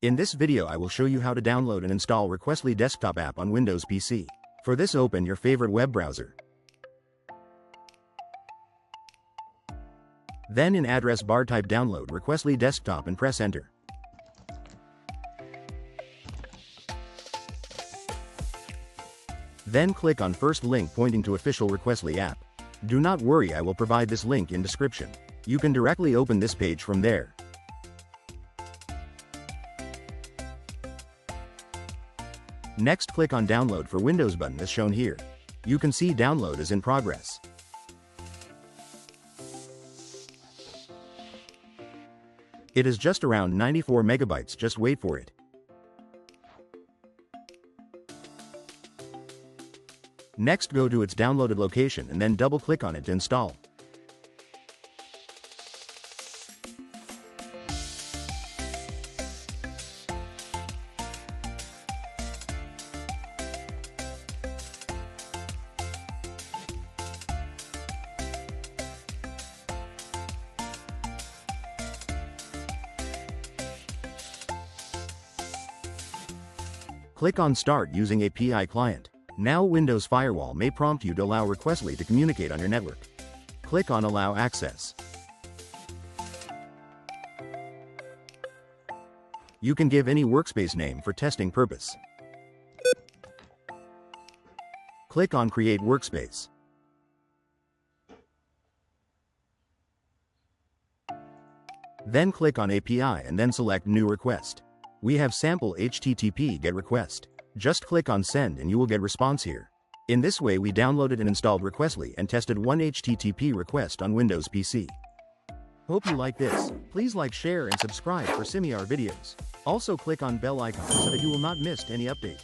In this video I will show you how to download and install Requestly desktop app on Windows PC. For this, open your favorite web browser. Then in address bar type download Requestly desktop and press enter. Then click on first link pointing to official Requestly app. Do not worry, I will provide this link in description. You can directly open this page from there. Next, click on download for Windows button as shown here. You can see download is in progress. It is just around 94 megabytes, just wait for it. Next, go to its downloaded location and then double click on it to install. Click on Start using API client. Now Windows Firewall may prompt you to allow Requestly to communicate on your network. Click on Allow Access. You can give any workspace name for testing purpose. Click on Create Workspace. Then click on API and then select New Request. We have sample HTTP GET request. Just click on Send and you will get response here. In this way we downloaded and installed Requestly and tested one HTTP request on Windows PC. Hope you like this. Please like, share and subscribe for similar videos. Also click on bell icon so that you will not miss any update.